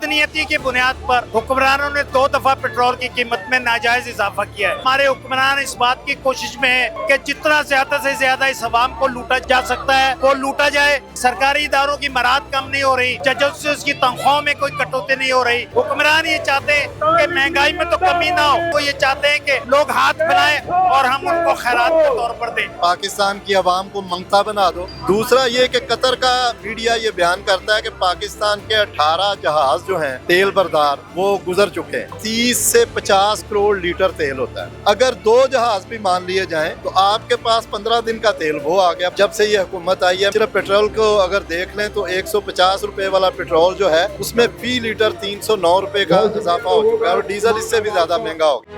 बदनीयती की बुनियाद पर हुक्मरानों ने 2 दफा पेट्रोल की कीमत में नाजायज इजाफा किया है। हमारे हुक्मरान इस बात की कोशिश में है कि जितना ज्यादा से ज्यादा इस अवाम को लूटा जा सकता है वो लूटा जाए। सरकारी इदारों की मराद कम नहीं हो रही, जजेस की तनख्वाहों में कोई कटौती नहीं हो रही। हुक्मरान ये चाहते हैं कि महंगाई में तो कमी ना हो, वो ये चाहते हैं कि लोग हाथ फैलाएं और हम उनको खैरात के तौर पर दें। पाकिस्तान की आवाम को मंगता बना दो। दूसरा ये कि कतर का मीडिया ये बयान करता है कि पाकिस्तान के 18 जहाज जो हैं तेल बरदार वो गुजर चुके हैं। 30 से 50 करोड़ लीटर तेल होता है। अगर 2 जहाज भी मान लिए जाएं तो आपके पास 15 दिन का तेल वो आ गया। जब से ये हुकूमत आई है, सिर्फ पेट्रोल को अगर देख लें तो 150 रुपए वाला पेट्रोल जो है उसमें फी लीटर 309 रुपए का इजाफा हो चुका है और डीजल इससे भी ज्यादा महंगा हो गया।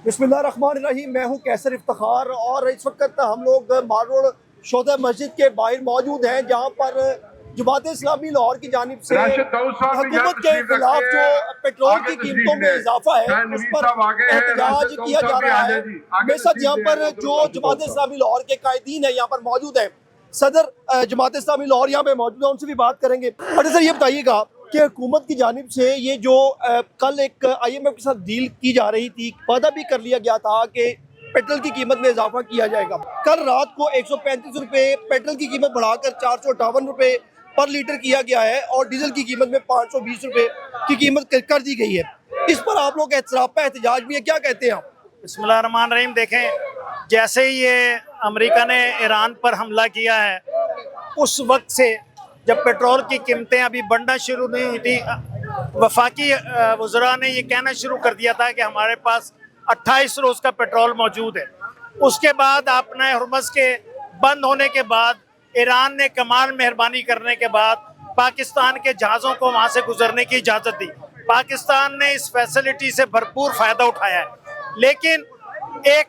बिस्मिल्लाहिर्रहमानिर्रहीम। मैं हूँ कैसर इफ्तिखार और इस वक्त हम लोग मार रोड शोधा मस्जिद के बाहर मौजूद हैं, जहाँ पर जमात इस्लामी लाहौर की जानिब से हुकूमत के खिलाफ जो पेट्रोल की कीमतों में इजाफा है उस पर एहतजाज किया जा रहा है। मेरे साथ यहाँ पर जो जमात इस्लामी लाहौर के कायदीन है यहाँ पर मौजूद है। सदर जमात इस्लामी लाहौर यहाँ पे मौजूद है, उनसे भी बात करेंगे। और सर ये बताइएगा कि हुकूमत की जानिब से ये जो कल एक IMF के साथ डील की जा रही थी, वादा भी कर लिया गया था कि पेट्रोल की कीमत में इजाफा किया जाएगा। कल रात को 135 रुपये पेट्रोल की कीमत बढ़ाकर 458 रुपये पर लीटर किया गया है और डीजल की कीमत में 520 रुपये की कीमत कर दी गई है। इस पर आप लोग एहतजाज भी है, क्या कहते हैं आप? बिस्मिल्लाहिर्रहमानिर्रहीम। देखें, जैसे ही ये अमेरिका ने ईरान पर हमला किया है उस वक्त से जब पेट्रोल की कीमतें अभी बढ़ना शुरू नहीं हुई थी, वफाकी वज़रा ने ये कहना शुरू कर दिया था कि हमारे पास 28 रोज़ का पेट्रोल मौजूद है। उसके बाद आपने हुर्मुज़ के बंद होने के बाद ईरान ने कमाल मेहरबानी करने के बाद पाकिस्तान के जहाज़ों को वहाँ से गुजरने की इजाज़त दी। पाकिस्तान ने इस फैसिलिटी से भरपूर फ़ायदा उठाया है, लेकिन एक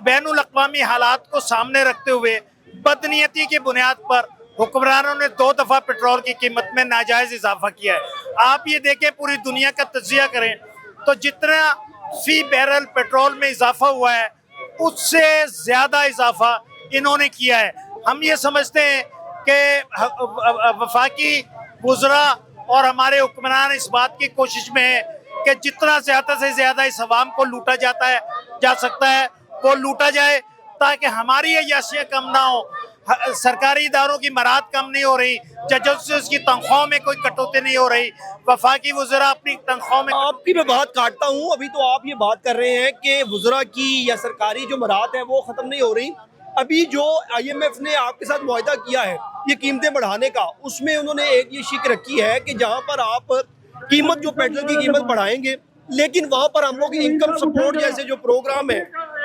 बैनुल अक़वामी हालात को सामने रखते हुए बदनीयती की बुनियाद पर हुक्मरानों ने 2 दफ़ा पेट्रोल की कीमत में नाजायज़ इजाफा किया है। आप ये देखें, पूरी दुनिया का तज्ज़िया करें तो जितना फी बैरल पेट्रोल में इजाफा हुआ है उससे ज़्यादा इजाफा इन्होंने किया है। हम ये समझते हैं कि वफाकी वज़रा और हमारे हुक्मरान इस बात की कोशिश में है कि जितना ज़्यादा से ज़्यादा इस अवाम को लूटा जा सकता है वो लूटा जाए, ताकि हमारी अय्याशियाँ कम ना हो, सरकारी इदारों की मराद कम नहीं हो रही, जजेस की तनख्वाहों में कोई कटौती नहीं हो रही, वफाकी वज़रा अपनी तनख्वाहों में। आपकी मैं बात काटता हूँ। अभी तो आप ये बात कर रहे हैं कि वज़रा की या सरकारी जो मराद है वो ख़त्म नहीं हो रही। अभी जो IMF ने आपके साथ मुआहदा किया है ये कीमतें बढ़ाने का, उसमें उन्होंने एक ये शिक रखी है कि जहाँ पर आप कीमत जो पेट्रोल की कीमत बढ़ाएंगे लेकिन वहाँ पर हम लोग इनकम सपोर्ट जैसे जो प्रोग्राम है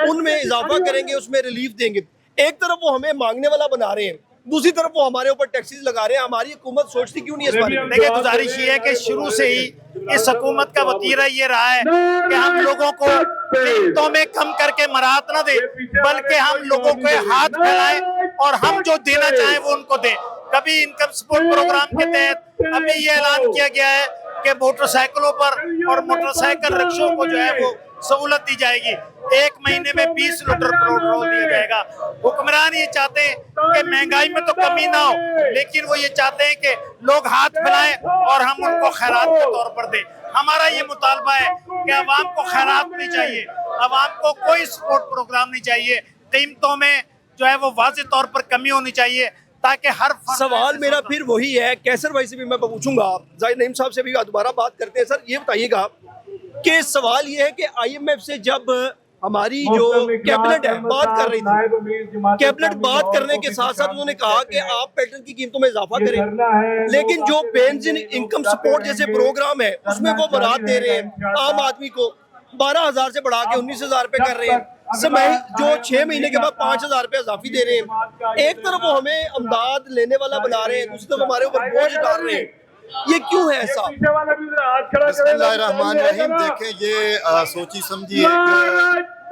उनमें इजाफा करेंगे, उसमें रिलीफ देंगे। एक तरफ वो हमें मांगने वाला बना रहे हैं, दूसरी तरफ वो हमारे ऊपर टैक्सेस लगा रहे हैं। हमारी हुकूमत सोचती क्यों नहीं है इस बारे में? देखिए, गुजारिश ये है कि शुरू से ही इस हुकूमत का वतीरा ये रहा है कि हम लोगों को कीमतों में कम करके मराहत न दे, बल्कि हम लोगों के हाथ फैलाएं और हम जो देना चाहें वो उनको दें। कभी इनकम सपोर्ट प्रोग्राम के तहत अभी ये ऐलान किया गया है कि मोटरसाइकिलों पर और मोटरसाइकिल रिक्शों को जो है वो सहूलत दी जाएगी। 1 महीने में 20 लीटर पेट्रोल दिया जाएगा। हुक्मरान ये चाहते हैं कि महंगाई में तो कमी ना हो, लेकिन वो ये चाहते हैं कि लोग हाथ फैलाएं और हम उनको खैरात के तौर पर दें। हमारा ये मुतालबा है कि अवाम को खैरात नहीं चाहिए, अवाम को कोई सपोर्ट प्रोग्राम नहीं चाहिए। कीमतों में जो है वो वाज़ेह तौर पर कमी होनी चाहिए ताकि हर सवाल मेरा फिर वही है, कैसर भाई से भी मैं पूछूंगा, जाहिद नईम साहब से भी दोबारा बात करते हैं। सर ये बताइएगा कि सवाल ये है कि IMF से जब हमारी जो कैबिनेट है बात कर रही थी, कैबिनेट बात करने के साथ साथ उन्होंने कहा कि आप पेट्रोल की कीमतों में इजाफा करें, लेकिन जो पेंशन इनकम सपोर्ट जैसे प्रोग्राम है उसमें वो बरात दे रहे हैं आम आदमी को 12,000 से बढ़ा के 19,000 रुपए कर रहे हैं। समय जो 6 महीने के बाद 5,000 रुपए इजाफी दे रहे हैं। एक तरफ वो हमें अमदाद लेने वाला बना रहे हैं, दूसरी तरफ हमारे ऊपर बोझ डाल रहे हैं। ये क्यों है ऐसा? बिस्मिल्लाहिर्रहमानिर्रहीम। देखें, ये सोची समझी एक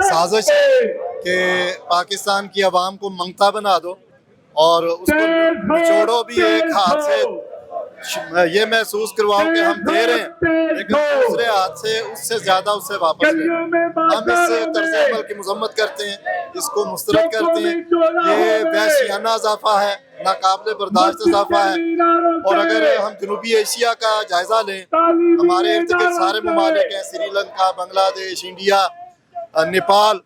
साजिश है कि पाकिस्तान की आवाम को मंगता बना दो और उसको निचोड़ो भी एक हाथ से ये महसूस करवाओ कि हम दे रहे हैं, लेकिन दूसरे हाथ से उससे ज्यादा उससे वापस ले रहे हैं। हम इस तर्ज अमल की मजम्मत करते हैं, इसको मुस्तरद करते हैं। ये वहशियाना इजाफा है, नाकाबिले बर्दाश्त इजाफा है। और अगर हम जनूबी एशिया का जायजा लें, हमारे इर्द गिर्द सारे ममालिक हैं, Sri Lanka, Bangladesh, India, Nepal,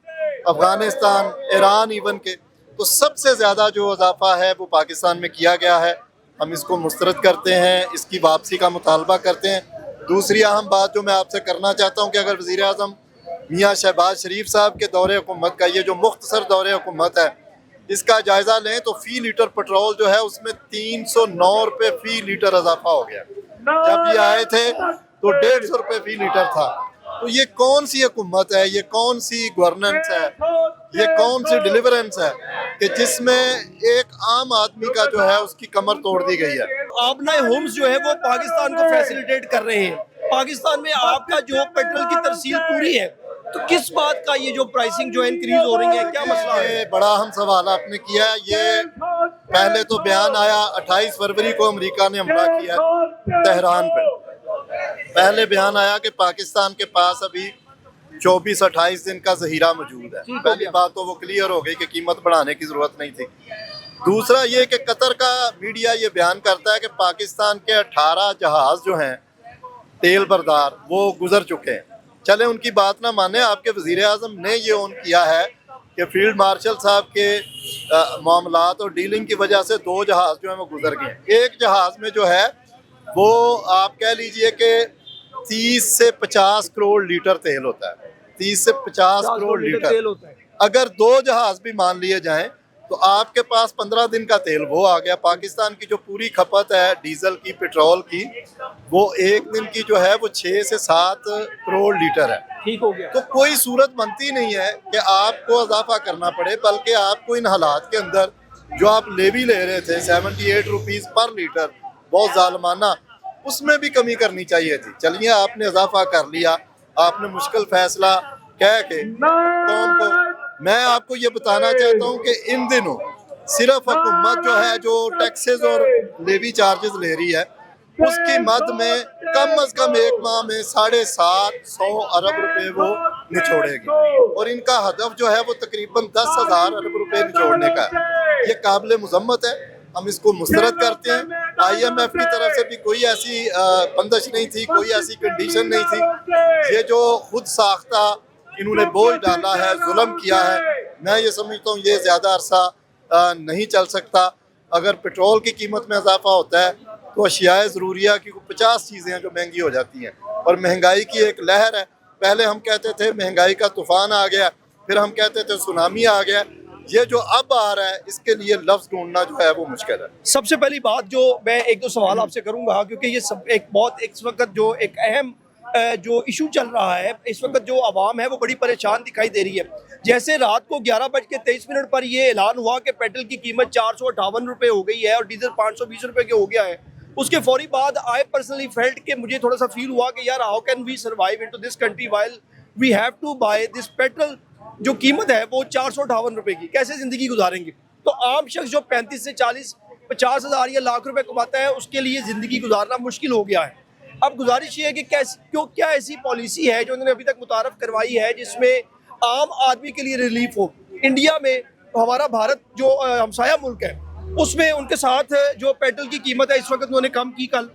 Afghanistan, Iran even के, तो सबसे ज़्यादा जो इजाफा है वो पाकिस्तान में किया गया है। हम इसको मुस्तरद करते हैं, इसकी वापसी का मुतालबा करते हैं। दूसरी अहम बात जो मैं आपसे करना चाहता हूँ कि अगर वज़ीर आज़म मियाँ शहबाज शरीफ साहब के दौरे हुकूमत का ये जो मुख्तसर दौरे हुकूमत है, इसका जायज़ा लें तो फ़ी लीटर पेट्रोल जो है उसमें 309 रुपये फ़ी लीटर इजाफा हो गया। जब ये आए थे तो 150 रुपये फ़ी लीटर था। तो ये कौन सी हुकूमत है, ये कौन सी गवर्नेंस है, ये कौन सी डिलीवरेंस है कि जिसमें एक आम आदमी का जो है उसकी कमर तोड़ दी गई है। आपना होम्स जो है वो पाकिस्तान को फैसिलिटेट कर रहे हैं। पाकिस्तान में आपका जो पेट्रोल की तरसील पूरी है, तो किस बात का ये जो प्राइसिंग जो इंक्रीज हो रही है, क्या मसला है? ये बड़ा अहम सवाल आपने किया है। ये पहले तो बयान आया 28 फरवरी को अमेरिका ने हमला किया तेहरान पे। पहले बयान आया कि पाकिस्तान के पास अभी 24-28 दिन का जहीरा मौजूद है। पहली बात तो वो क्लियर हो गई कि कीमत बढ़ाने की जरूरत नहीं थी। दूसरा ये कि कतर का मीडिया ये बयान करता है कि पाकिस्तान के 18 जहाज जो हैं तेल बरदार वो गुजर चुके हैं। चले उनकी बात ना माने, आपके वज़ीर आज़म ने ये ऑन किया है कि फील्ड मार्शल साहब के मामलात और डीलिंग की वजह से 2 जहाज जो हैं वो गुजर गए। एक जहाज में जो है वो आप कह लीजिए कि 30 से 50 करोड़ लीटर तेल होता है। 30 से 50 करोड़ लीटर तेल होता है। अगर 2 जहाज भी मान लिए जाएं तो आपके पास 15 दिन का तेल वो आ गया। पाकिस्तान की जो पूरी खपत है डीजल की, पेट्रोल की, वो एक दिन की जो है वो 6 से 7 करोड़ लीटर है। ठीक हो गया। तो कोई सूरत बनती नहीं है कि आपको इजाफा करना पड़े, बल्कि आपको इन हालात के अंदर जो आप लेवी ले रहे थे 78 रुपीज़ पर लीटर, बहुत जालमाना, उसमें भी कमी करनी चाहिए थी। चलिए आपने इजाफा कर लिया, आपने मुश्किल फैसला कह के कौम को। मैं आपको ये बताना चाहता हूँ कि इन दिनों सिर्फ हुकूमत जो है जो टैक्सेस और लेवी चार्जेस ले रही है, उसकी मद में कम अज कम एक माह में 750 अरब रुपए वो निचोड़ेगी। और इनका हदफ जो है वो तकरीबन 10,000 अरब रुपए निचोड़ने का है। ये काबिल मुजम्मत है, हम इसको मुस्तरद करते हैं। IMF की तरफ से भी कोई ऐसी बंदिश नहीं थी, कोई ऐसी कंडीशन नहीं थी। ये जो खुद साख्ता इन्होंने बोझ डाला है, जुल्म किया है, मैं ये समझता हूँ ये ज़्यादा अरसा नहीं चल सकता। अगर पेट्रोल की कीमत में इजाफा होता है तो अशियाए ज़रूरिया की 50 चीज़ें जो महंगी हो जाती हैं। और महंगाई की एक लहर है। पहले हम कहते थे महंगाई का तूफ़ान आ गया, फिर हम कहते थे सुनामी आ गया। ये जो अब आ रहा है इसके लिए लफ्ज़ ढूंढना जो है वो मुश्किल है। सबसे पहली बात जो मैं 1-2 सवाल आपसे करूंगा, क्योंकि ये सब एक बहुत इस वक्त जो एक अहम जो इशू चल रहा है, इस वक्त जो आवाम है वो बड़ी परेशान दिखाई दे रही है। जैसे रात को 11:23 पर ये ऐलान हुआ कि पेट्रोल की कीमत 458 रुपये हो गई है और डीजल 520 रुपये के हो गया है, उसके फौरी बाद आई पर्सनली फेल्ट के मुझे थोड़ा सा फील हुआ कि यार how can we survive into this country while we have to buy this petrol. जो कीमत है वो 458 रुपये की, कैसे ज़िंदगी गुजारेंगे? तो आम शख्स जो 35 से 40-50 हज़ार या लाख रुपए कमाता है उसके लिए ज़िंदगी गुजारना मुश्किल हो गया है। अब गुजारिश ये है कि क्या ऐसी पॉलिसी है जो उन्होंने अभी तक मुतारफ़ करवाई है जिसमें आम आदमी के लिए रिलीफ हो। इंडिया में हमारा भारत जो हमसाया मुल्क है उसमें उनके साथ जो पेट्रोल की कीमत है इस वक्त उन्होंने कम की कल,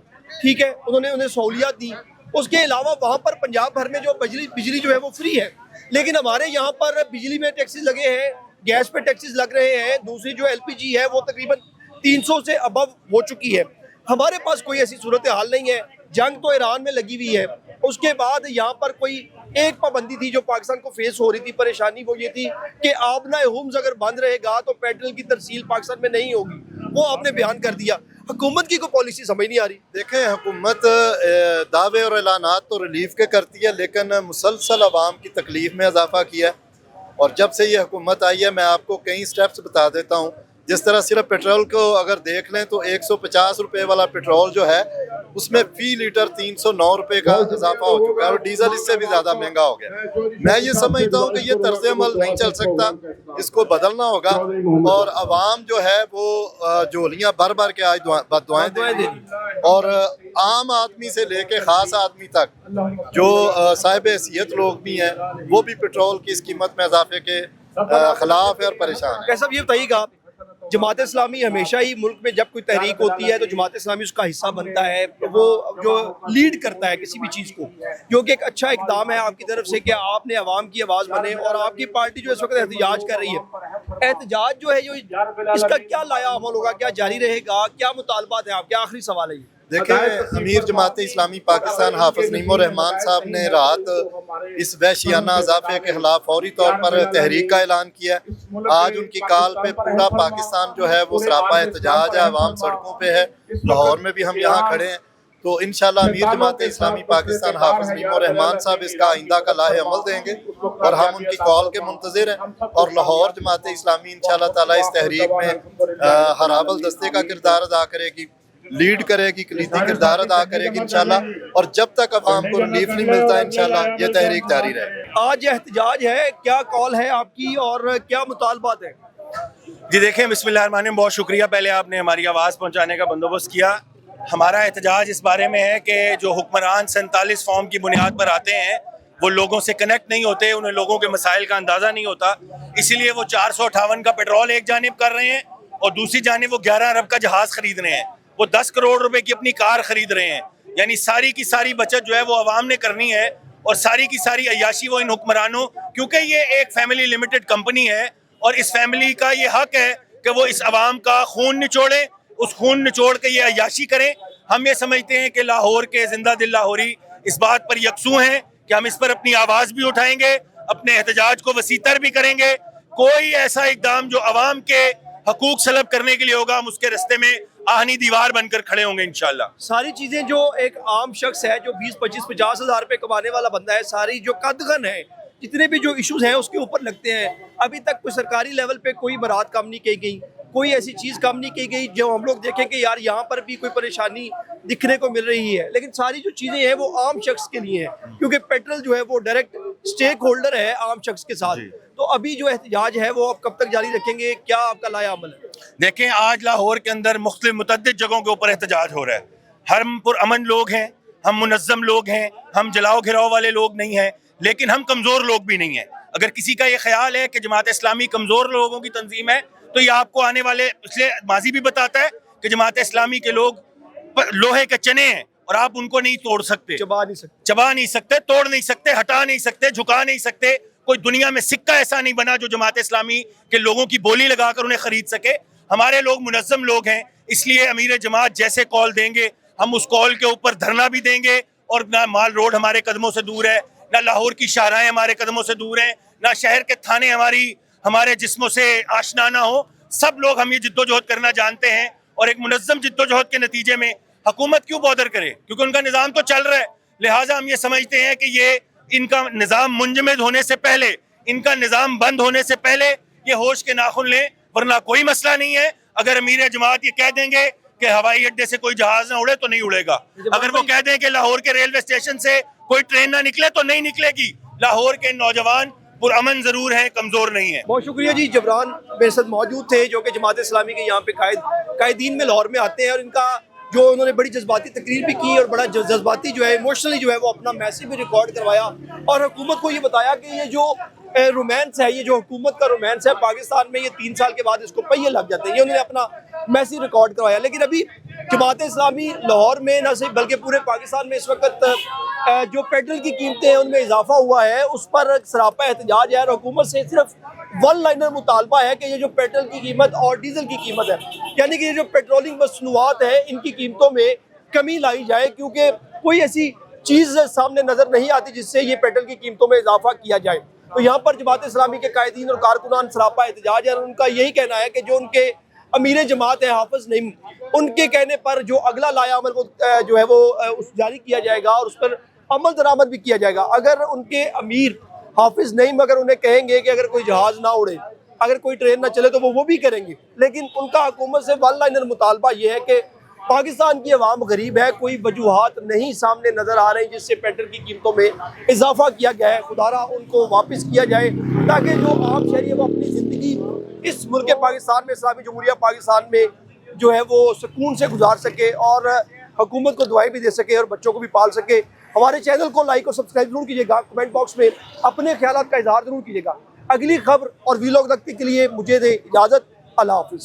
ठीक है, उन्होंने उन्हें सहूलियात दी। उसके अलावा वहाँ पर पंजाब भर में जो बिजली जो है वो फ्री है, लेकिन हमारे यहाँ पर बिजली में टैक्सेस लगे हैं, गैस पे टैक्सेस लग रहे हैं। दूसरी जो LPG है वो तकरीबन 300 से अबव हो चुकी है। हमारे पास कोई ऐसी सूरत हाल नहीं है। जंग तो ईरान में लगी हुई है, उसके बाद यहाँ पर कोई एक पाबंदी थी जो पाकिस्तान को फेस हो रही थी, परेशानी वो ये थी कि आबना होम्स अगर बंद रहेगा तो पेट्रोल की तरसील पाकिस्तान में नहीं होगी। वो आपने बयान कर दिया। हुकूमत की कोई पॉलिसी समझ नहीं आ रही। देखें, हुकूमत दावे और ऐलानात तो रिलीफ के करती है, लेकिन मुसलसल आवाम की तकलीफ में इजाफा किया है। और जब से ये हुकूमत आई है मैं आपको कई स्टेप्स बता देता हूँ जिस तरह सिर्फ पेट्रोल को अगर देख लें तो 150 रुपए वाला पेट्रोल जो है उसमें फी लीटर 309 रुपए का इजाफा हो चुका है और डीजल इससे भी ज्यादा महंगा हो गया। मैं ये समझता हूँ कि ये तर्ज अमल नहीं चल सकता, इसको बदलना होगा और अवाम जो है वो झोलियाँ भर भर के आज बददुआएं दे और आम आदमी से लेके खास आदमी तक जो साहिब हैसियत लोग भी हैं वो भी पेट्रोल की इस कीमत में इजाफे के खिलाफ है और परेशान है। कैसा ये बताइएगा, जमात इस्लामी हमेशा ही मुल्क में जब कोई तहरीक होती है तो जमात इस्लामी उसका हिस्सा बनता है, वो जो लीड करता है किसी भी चीज़ को, जो कि एक अच्छा इकदाम है आपकी तरफ से कि आपने अवाम की आवाज़ बने और आपकी पार्टी जो इस वक्त एहतजाज कर रही है। एहतजाज जो है जो इसका क्या लाया अमल होगा, क्या जारी रहेगा, क्या मुतालबात है आपके? आखिरी सवाल है ये। देखिए, अमीर जमात इस्लामी पाकिस्तान हाफिज नईमुर रहमान साहब ने रात इस वहशियाना इजाफे के खिलाफ फौरी तौर पर तहरीक का ऐलान किया। आज उनकी काल पे पूरा पाकिस्तान जो है वो सरापा एहतजाज है, अवाम सड़कों पे है। लाहौर में भी हम यहाँ खड़े हैं, तो इंशाल्लाह अमीर जमात इस्लामी पाकिस्तान हाफिज नईमुर रहमान साहब इसका आइंदा का लाहे अमल देंगे और हम उनकी कॉल के मुंतज़िर हैं। और लाहौर जमात इस्लामी इंशाल्लाह ताला इस तहरीक में हराबल दस्ते का किरदार अदा करेगी, लीड करेगी, कलीदी किरदार अदा करेगी इंशाल्लाह। और जब तक अवाम को रिलीफ नहीं मिलता इंशाल्लाह ये तहरीक जारी रहे। आज एहतजाज है, क्या कॉल है आपकी और क्या मुतालबात है? जी देखें, बिस्मिल्लाहिर्रहमानिर्रहीम, बहुत शुक्रिया पहले आपने हमारी आवाज़ पहुंचाने का बंदोबस्त किया। हमारा एहतजाज इस बारे में है कि जो हुक्मरान 47 फॉर्म की बुनियाद पर आते हैं वो लोगों से कनेक्ट नहीं होते, उन्हें लोगों के मसाइल का अंदाज़ा नहीं होता, इसीलिए वो 458 का पेट्रोल एक जानिब कर रहे हैं और दूसरी जानिब वो 11 अरब का जहाज़ खरीद रहे हैं, वो 10 करोड़ रुपए की अपनी कार खरीद रहे हैं। यानी सारी की सारी बचत जो है वो अवाम ने करनी है और सारी की सारी अय्याशी वो इन हुक्मरानों, क्योंकि ये एक फैमिली लिमिटेड कंपनी है और इस फैमिली का ये हक है कि वो इस अवाम का खून निचोड़े, उस खून निचोड़ के ये अय्याशी करें। हम ये समझते हैं कि लाहौर के जिंदा दिल लाहौरी इस बात पर यकसू हैं कि हम इस पर अपनी आवाज़ भी उठाएंगे, अपने एहतजाज को वसीतर भी करेंगे। कोई ऐसा इकदाम जो अवाम के हकूक सलब करने के लिए होगा, हम उसके रास्ते में आहनी दीवार बनकर खड़े होंगे इंशाल्लाह। सारी चीजें जो एक आम शख्स है जो 20, 25, 50 हज़ार रुपए कमाने वाला बंदा है, सारी जो कदगन है, जितने भी जो इश्यूज हैं उसके ऊपर लगते हैं। अभी तक कोई सरकारी लेवल पे कोई बरात कम नहीं की गई, कोई ऐसी चीज़ कम नहीं की गई जो हम लोग देखें कि यार यहाँ पर भी कोई परेशानी दिखने को मिल रही है। लेकिन सारी जो चीज़ें हैं वो आम शख्स के लिए हैं, क्योंकि पेट्रोल जो है वो डायरेक्ट स्टेक होल्डर है आम शख्स के साथ। तो अभी जो एहतजाज है वो आप कब तक जारी रखेंगे, क्या आपका लाया अमल है? देखें, आज लाहौर के अंदर मुख्तलिफ मुतअद्दिद जगहों के ऊपर एहतजाज हो रहा है। हम पुरअमन लोग हैं, हम मुनज़्ज़म लोग हैं, हम जलाओ घिराव वाले लोग नहीं हैं, लेकिन हम कमज़ोर लोग भी नहीं हैं। अगर किसी का ये ख्याल है कि जमात इस्लामी कमज़ोर लोगों की तंजीम है तो ये आपको आने वाले पिछले माजी भी बताता है कि जमात इस्लामी के लोग लोहे के चने हैं और आप उनको नहीं तोड़ सकते, चबा नहीं सकते, तोड़ नहीं सकते, हटा नहीं सकते, झुका नहीं सकते। कोई दुनिया में सिक्का ऐसा नहीं बना जो जमात इस्लामी के लोगों की बोली लगाकर उन्हें खरीद सके। हमारे लोग मुनज़्ज़म लोग हैं, इसलिए अमीर जमात जैसे कॉल देंगे हम उस कॉल के ऊपर धरना भी देंगे। और ना माल रोड हमारे कदमों से दूर है, ना लाहौर की शाहराएं हमारे कदमों से दूर हैं, ना शहर के थाने हमारे जिस्मों से आशना ना हो। सब लोग हम ये जिद्दोजहद करना जानते हैं और एक मुनज़्ज़म जिद्दोजहद के नतीजे में हुकूमत क्यों बॉदर करे, क्योंकि उनका निज़ाम तो चल रहा है। लिहाजा हम ये समझते हैं कि ये इनका निज़ाम मुंजमद होने से पहले, इनका निज़ाम बंद होने से पहले ये होश के नाखुन लें, वरना कोई मसला नहीं है। अगर अमीर जमात ये कह देंगे कि हवाई अड्डे से कोई जहाज ना उड़े तो नहीं उड़ेगा, अगर वो कह दें कि लाहौर के रेलवे स्टेशन से कोई ट्रेन ना निकले तो नहीं निकलेगी। लाहौर के नौजवान पुरअमन जरूर है, कमजोर नहीं है। बहुत शुक्रिया जी। जबरान मेरे साथ मौजूद थे जो कि जमात इस्लामी के यहाँ पे कायदीन में लाहौर में आते हैं और इनका जो उन्होंने बड़ी जज्बाती तकरीर भी की और बड़ा जज्बाती जो है इमोशनली जो है वो अपना मैसेज भी रिकॉर्ड करवाया और हुकूमत को ये बताया कि ये जो रोमांस है, ये जो हुकूमत का रोमांस है पाकिस्तान में, ये 3 साल के बाद इसको पहिए लग जाते हैं। ये उन्होंने अपना मैसेज रिकॉर्ड करवाया। लेकिन अभी जमात इस्लामी लाहौर में न सिर्फ बल्कि पूरे पाकिस्तान में इस वक्त जो पेट्रोल की कीमतें हैं उनमें इजाफा हुआ है, उस पर सरापा एहतजाज है और हुकूमत से सिर्फ वन लाइनर मुतालबा है कि ये जो पेट्रोल की कीमत और डीजल की कीमत है, यानी कि ये जो पेट्रोलिंग मसनूआत है इनकी कीमतों में कमी लाई जाए, क्योंकि कोई ऐसी चीज़ सामने नज़र नहीं आती जिससे ये पेट्रोल की कीमतों में इजाफा किया जाए। तो यहाँ पर जमात इस्लामी के कायदीन और कारकुनान सरापा एहतजाज है और उनका यही कहना है कि जो उनके अमीर जमात है हाफिज नईम, उनके कहने पर जो अगला लाया अमल वो जो है वो उस जारी किया जाएगा और उस पर अमल दरामद भी किया जाएगा। अगर उनके अमीर हाफिज नईम अगर उन्हें कहेंगे कि अगर कोई जहाज़ ना उड़े, अगर कोई ट्रेन ना चले तो वो भी करेंगे, लेकिन उनका हुकूमत से वन लाइनर मुतालबा ये है कि पाकिस्तान की आवाम गरीब है, कोई वजूहात नहीं सामने नजर आ रही जिससे पेट्रोल की कीमतों में इजाफा किया गया है। खुदारा उनको वापस किया जाए ताकि जो आम शहरी है वो अपनी ज़िंदगी इस मुल्क पाकिस्तान में, इस्लामी जमहूरिया पाकिस्तान में जो है वो सुकून से गुजार सके और हुकूमत को दुआएं भी दे सके और बच्चों को भी पाल सके। हमारे चैनल को लाइक और सब्सक्राइब जरूर कीजिएगा, कमेंट बॉक्स में अपने ख्यालात का इजहार जरूर कीजिएगा। अगली खबर और वीलॉग तक के लिए मुझे दे इजाज़त। अल्लाह हाफिज़।